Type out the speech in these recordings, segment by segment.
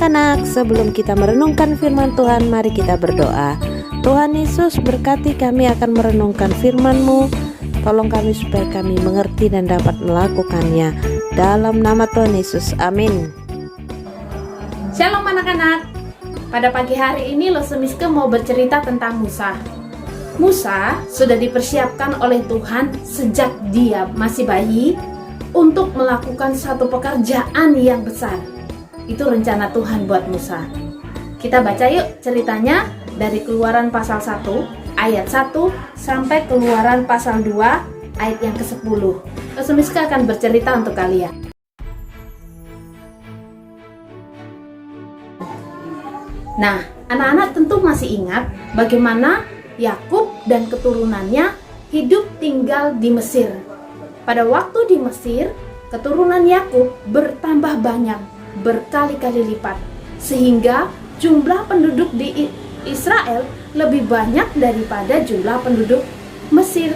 anak-anak, sebelum kita merenungkan firman Tuhan, mari kita berdoa. Tuhan Yesus, berkati kami akan merenungkan firman-Mu. Tolong kami supaya kami mengerti dan dapat melakukannya. Dalam nama Tuhan Yesus, amin. Shalom anak-anak. Pada pagi hari ini Losemiske mau bercerita tentang Musa. Musa sudah dipersiapkan oleh Tuhan sejak dia masih bayi untuk melakukan satu pekerjaan yang besar. Itu rencana Tuhan buat Musa. Kita baca yuk ceritanya dari Keluaran pasal 1 ayat 1 sampai Keluaran pasal 2 ayat yang ke-10. Losemiske akan bercerita untuk kalian. Nah, anak-anak tentu masih ingat bagaimana Yakub dan keturunannya hidup tinggal di Mesir. Pada waktu di Mesir, keturunan Yakub bertambah banyak, berkali-kali lipat, sehingga jumlah penduduk di Israel lebih banyak daripada jumlah penduduk Mesir.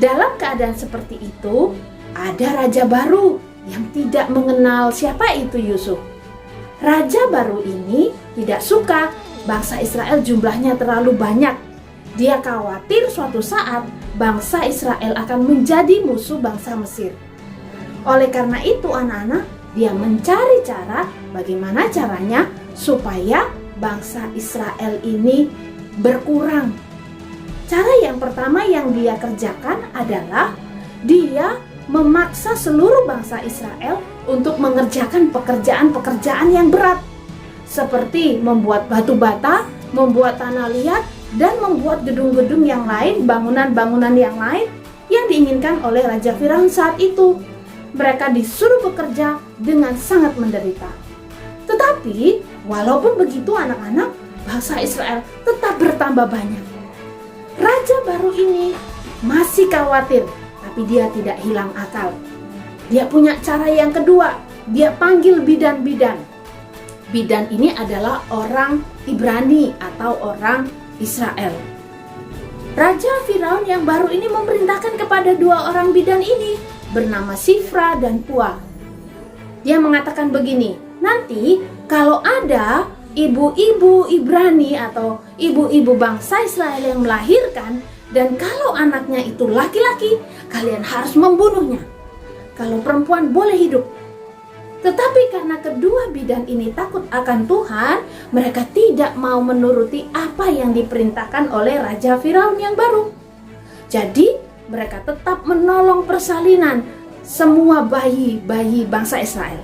Dalam keadaan seperti itu, ada raja baru yang tidak mengenal siapa itu Yusuf. Raja baru ini tidak suka bangsa Israel jumlahnya terlalu banyak. Dia khawatir suatu saat bangsa Israel akan menjadi musuh bangsa Mesir. Oleh karena itu anak-anak, dia mencari cara bagaimana caranya supaya bangsa Israel ini berkurang. Cara yang pertama yang dia kerjakan adalah dia memaksa seluruh bangsa Israel untuk mengerjakan pekerjaan-pekerjaan yang berat, seperti membuat batu bata, membuat tanah liat, dan membuat gedung-gedung yang lain, bangunan-bangunan yang lain yang diinginkan oleh Raja Firaun saat itu. Mereka disuruh bekerja dengan sangat menderita. Tetapi walaupun begitu anak-anak, bangsa Israel tetap bertambah banyak. Raja baru ini masih khawatir, tapi dia tidak hilang akal. Dia punya cara yang kedua. Dia panggil bidan-bidan. Bidan ini adalah orang Ibrani atau orang Israel. Raja Firaun yang baru ini memerintahkan kepada dua orang bidan ini, bernama Sifra dan Pua. Dia mengatakan begini, nanti kalau ada ibu-ibu Ibrani atau ibu-ibu bangsa Israel yang melahirkan, dan kalau anaknya itu laki-laki, kalian harus membunuhnya. Kalau perempuan boleh hidup. Tetapi karena kedua bidan ini takut akan Tuhan, mereka tidak mau menuruti apa yang diperintahkan oleh Raja Firaun yang baru. Jadi mereka tetap menolong persalinan semua bayi-bayi bangsa Israel.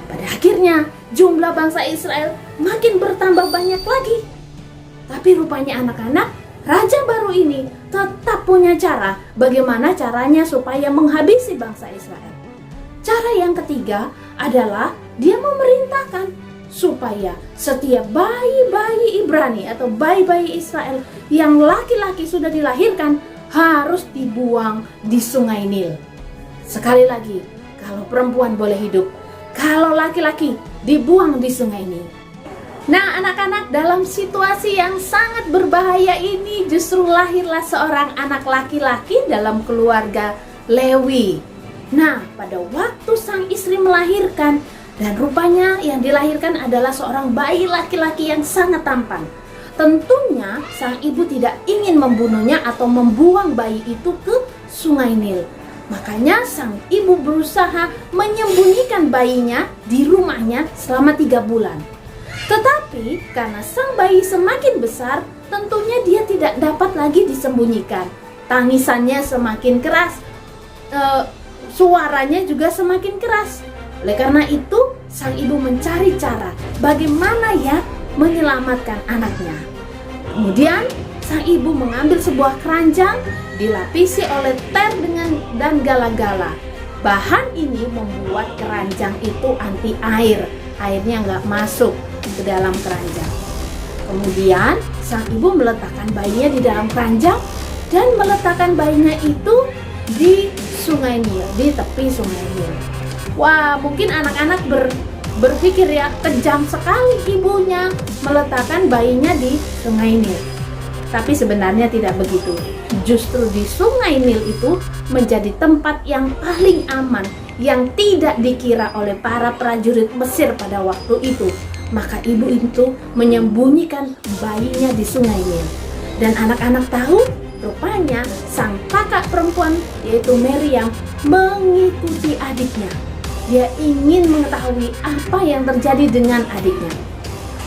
Pada akhirnya jumlah bangsa Israel makin bertambah banyak lagi. Tapi rupanya anak-anak, raja baru ini tetap punya cara bagaimana caranya supaya menghabisi bangsa Israel. Cara yang ketiga adalah dia memerintahkan supaya setiap bayi-bayi Ibrani atau bayi-bayi Israel yang laki-laki sudah dilahirkan harus dibuang di Sungai Nil. Sekali lagi, kalau perempuan boleh hidup, kalau laki-laki dibuang di Sungai Nil. Nah anak-anak, dalam situasi yang sangat berbahaya ini justru lahirlah seorang anak laki-laki dalam keluarga Lewi. Nah pada waktu sang istri melahirkan, dan rupanya yang dilahirkan adalah seorang bayi laki-laki yang sangat tampan. Tentunya sang ibu tidak ingin membunuhnya atau membuang bayi itu ke Sungai Nil. Makanya sang ibu berusaha menyembunyikan bayinya di rumahnya selama 3 bulan. Tetapi karena sang bayi semakin besar, tentunya dia tidak dapat lagi disembunyikan. Tangisannya semakin keras, suaranya juga semakin keras. Oleh karena itu, sang ibu mencari cara bagaimana ya menyelamatkan anaknya. Kemudian sang ibu mengambil sebuah keranjang dilapisi oleh ter dan gala-gala. Bahan ini membuat keranjang itu anti air, airnya nggak masuk ke dalam keranjang. Kemudian sang ibu meletakkan bayinya di dalam keranjang dan meletakkan bayinya itu di Sungai Nil, di tepi Sungai Nil. Wah, mungkin anak-anak berpikir ya, kejam sekali ibunya meletakkan bayinya di Sungai Nil. Tapi sebenarnya tidak begitu. Justru di Sungai Nil itu menjadi tempat yang paling aman, yang tidak dikira oleh para prajurit Mesir pada waktu itu. Maka ibu itu menyembunyikan bayinya di sungai Nil. Dan anak-anak tahu, rupanya sang kakak perempuan yaitu Maryam mengikuti adiknya. Dia ingin mengetahui apa yang terjadi dengan adiknya.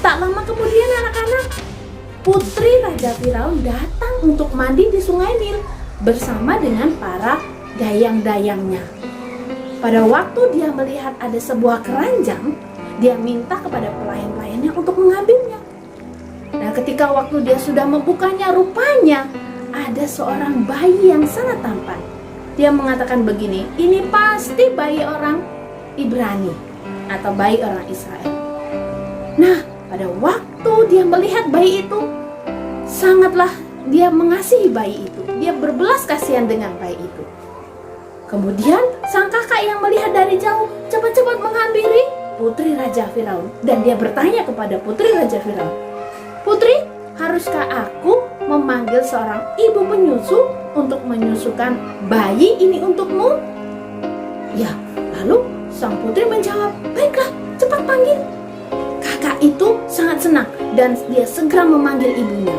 Tak lama kemudian anak-anak, putri Raja Firaun datang untuk mandi di sungai Nil bersama dengan para dayang-dayangnya. Pada waktu dia melihat ada sebuah keranjang, dia minta kepada pelayan-pelayannya untuk mengambilnya. Dan ketika waktu dia sudah membukanya, rupanya ada seorang bayi yang sangat tampan. Dia mengatakan begini, ini pasti bayi orang Ibrani atau bayi orang Israel. Nah, pada waktu dia melihat bayi itu, sangatlah dia mengasihi bayi itu. Dia berbelas kasihan dengan bayi itu. Kemudian sang kakak yang melihat dari jauh cepat-cepat menghampiri putri Raja Firaun. Dan dia bertanya kepada putri Raja Firaun, "Putri, haruskah aku memanggil seorang ibu penyusu untuk menyusukan bayi ini untukmu?" Ya, lalu sang putri menjawab, "Baiklah, cepat panggil." Kakak itu sangat senang dan dia segera memanggil ibunya.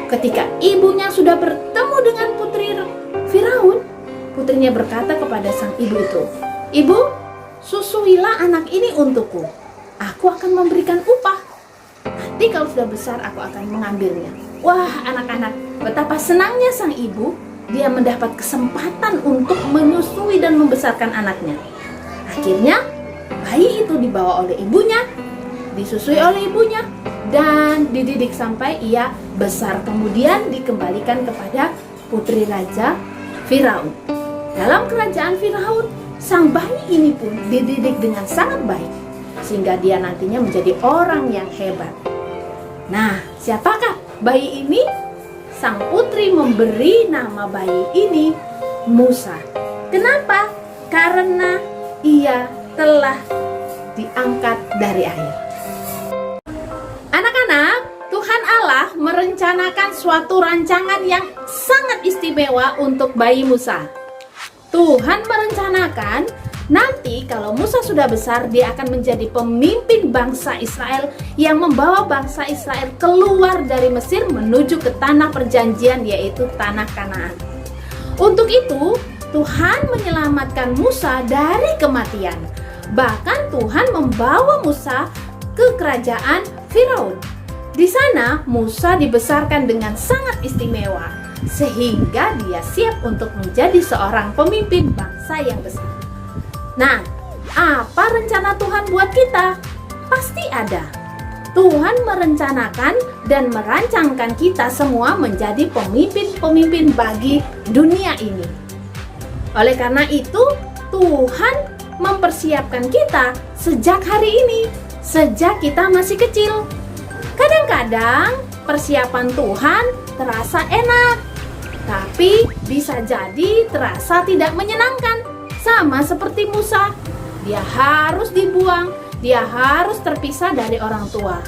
Ketika ibunya sudah bertemu dengan putri Firaun, putrinya berkata kepada sang ibu itu, "Ibu, susuilah anak ini untukku. Aku akan memberikan upah. Nanti kalau sudah besar aku akan mengambilnya." Wah, anak-anak, betapa senangnya sang ibu. Dia mendapat kesempatan untuk menyusui dan membesarkan anaknya. Akhirnya, bayi itu dibawa oleh ibunya, disusui oleh ibunya, dan dididik sampai ia besar. Kemudian dikembalikan kepada putri Raja Firaun. Dalam kerajaan Firaun, sang bayi ini pun dididik dengan sangat baik, sehingga dia nantinya menjadi orang yang hebat. Nah, siapakah bayi ini? Sang putri memberi nama bayi ini Musa. Kenapa? Karena ia telah diangkat dari air. Anak-anak, Tuhan Allah merencanakan suatu rancangan yang sangat istimewa untuk bayi Musa. Tuhan merencanakan nanti kalau Musa sudah besar, dia akan menjadi pemimpin bangsa Israel yang membawa bangsa Israel keluar dari Mesir menuju ke tanah perjanjian, yaitu tanah Kanaan. Untuk itu, Tuhan menyelamatkan Musa dari kematian. Bahkan Tuhan membawa Musa ke kerajaan Firaun. Di sana Musa dibesarkan dengan sangat istimewa, sehingga dia siap untuk menjadi seorang pemimpin bangsa yang besar. Nah, apa rencana Tuhan buat kita? Pasti ada. Tuhan merencanakan dan merancangkan kita semua menjadi pemimpin-pemimpin bagi dunia ini. Oleh karena itu, Tuhan mempersiapkan kita sejak hari ini, sejak kita masih kecil. Kadang-kadang persiapan Tuhan terasa enak, tapi bisa jadi terasa tidak menyenangkan. Sama seperti Musa, dia harus dibuang, dia harus terpisah dari orang tua.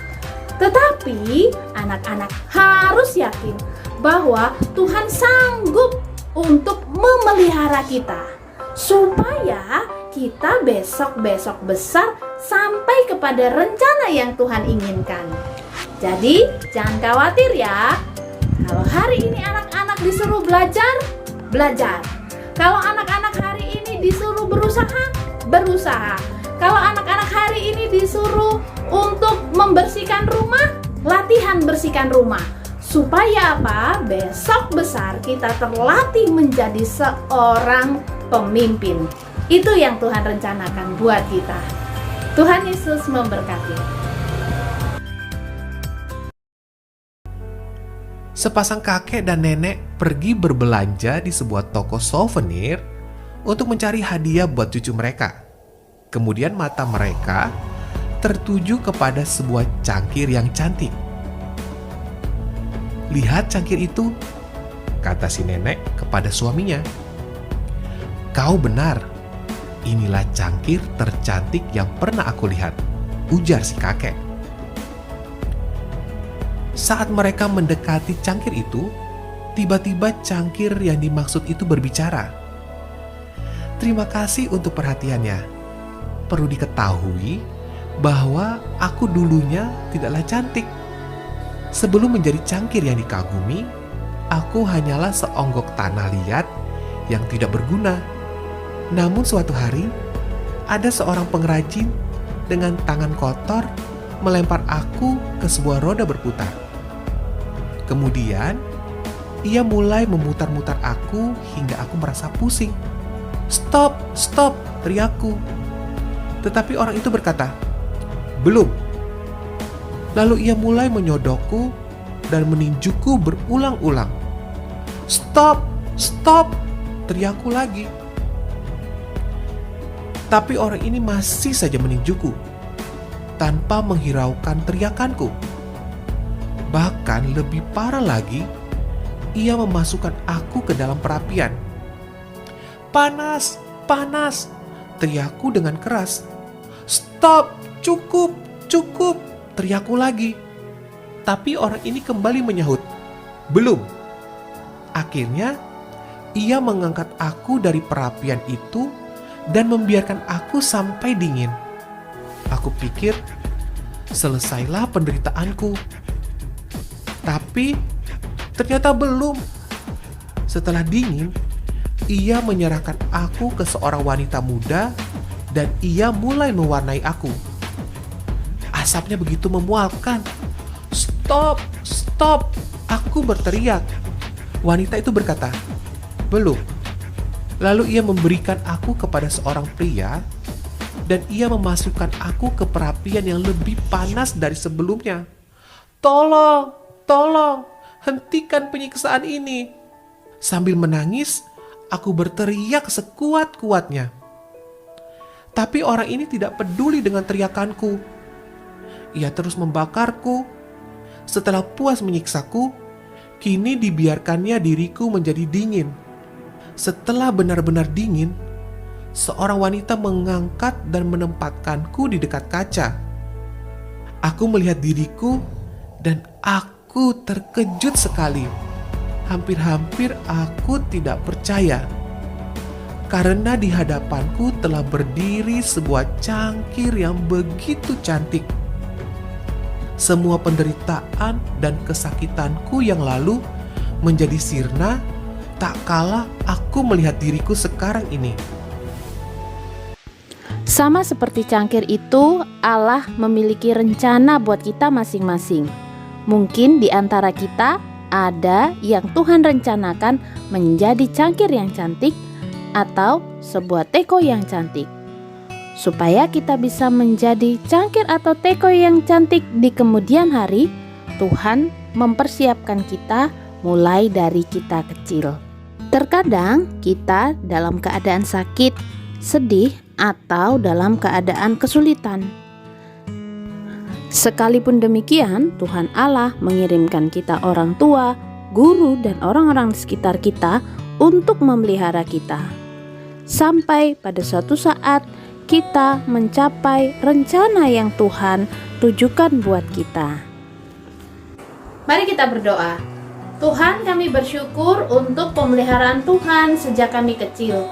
Tetapi anak-anak harus yakin bahwa Tuhan sanggup untuk memelihara kita, supaya kita besok-besok besar sampai kepada rencana yang Tuhan inginkan. Jadi jangan khawatir ya. Kalau hari ini anak-anak disuruh belajar, belajar. Kalau anak-anak hari ini disuruh berusaha, berusaha. Kalau anak-anak hari ini disuruh untuk membersihkan rumah, latihan bersihkan rumah. Supaya apa? Besok besar kita terlatih menjadi seorang pemimpin. Itu yang Tuhan rencanakan buat kita. Tuhan Yesus memberkati. Sepasang kakek dan nenek pergi berbelanja di sebuah toko souvenir untuk mencari hadiah buat cucu mereka. Kemudian mata mereka tertuju kepada sebuah cangkir yang cantik. "Lihat cangkir itu," kata si nenek kepada suaminya. "Kau benar, inilah cangkir tercantik yang pernah aku lihat," ujar si kakek. Saat mereka mendekati cangkir itu, tiba-tiba cangkir yang dimaksud itu berbicara. "Terima kasih untuk perhatiannya. Perlu diketahui bahwa aku dulunya tidaklah cantik. Sebelum menjadi cangkir yang dikagumi, aku hanyalah seonggok tanah liat yang tidak berguna. Namun suatu hari, ada seorang pengrajin dengan tangan kotor melempar aku ke sebuah roda berputar. Kemudian, ia mulai memutar-mutar aku hingga aku merasa pusing. "Stop, stop," teriakku. Tetapi orang itu berkata, "Belum." Lalu ia mulai menyodokku dan meninjuku berulang-ulang. "Stop, stop," teriakku lagi. Tapi orang ini masih saja meninjuku tanpa menghiraukan teriakanku. Bahkan lebih parah lagi, ia memasukkan aku ke dalam perapian. "Panas, panas," teriakku dengan keras. "Stop, cukup, cukup," teriakku lagi. Tapi orang ini kembali menyahut, "Belum." Akhirnya, ia mengangkat aku dari perapian itu dan membiarkan aku sampai dingin. Aku pikir, selesailah penderitaanku. Tapi, ternyata belum. Setelah dingin, ia menyerahkan aku ke seorang wanita muda dan ia mulai mewarnai aku. Asapnya begitu memualkan. "Stop, stop," aku berteriak. Wanita itu berkata, "Belum." Lalu ia memberikan aku kepada seorang pria dan ia memasukkan aku ke perapian yang lebih panas dari sebelumnya. "Tolong, tolong, hentikan penyiksaan ini." Sambil menangis, aku berteriak sekuat-kuatnya. Tapi orang ini tidak peduli dengan teriakanku. Ia terus membakarku. Setelah puas menyiksaku, kini dibiarkannya diriku menjadi dingin. Setelah benar-benar dingin, seorang wanita mengangkat dan menempatkanku di dekat kaca. Aku melihat diriku dan aku terkejut sekali. Hampir-hampir aku tidak percaya. Karena di hadapanku telah berdiri sebuah cangkir yang begitu cantik. Semua penderitaan dan kesakitanku yang lalu menjadi sirna tak kala aku melihat diriku sekarang ini. Sama seperti cangkir itu, Allah memiliki rencana buat kita masing-masing. Mungkin di antara kita ada yang Tuhan rencanakan menjadi cangkir yang cantik atau sebuah teko yang cantik. Supaya kita bisa menjadi cangkir atau teko yang cantik di kemudian hari, Tuhan mempersiapkan kita mulai dari kita kecil. Terkadang kita dalam keadaan sakit, sedih, atau dalam keadaan kesulitan. Sekalipun demikian, Tuhan Allah mengirimkan kita orang tua, guru, dan orang-orang di sekitar kita untuk memelihara kita. Sampai pada suatu saat kita mencapai rencana yang Tuhan tujukan buat kita. Mari kita berdoa. Tuhan, kami bersyukur untuk pemeliharaan Tuhan sejak kami kecil.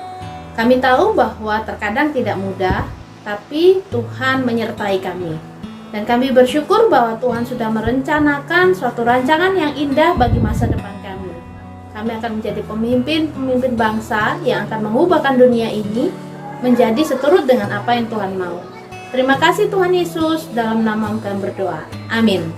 Kami tahu bahwa terkadang tidak mudah, tapi Tuhan menyertai kami. Dan kami bersyukur bahwa Tuhan sudah merencanakan suatu rancangan yang indah bagi masa depan kami. Kami akan menjadi pemimpin bangsa yang akan mengubahkan dunia ini menjadi seturut dengan apa yang Tuhan mau. Terima kasih Tuhan Yesus, dalam nama kami berdoa. Amin.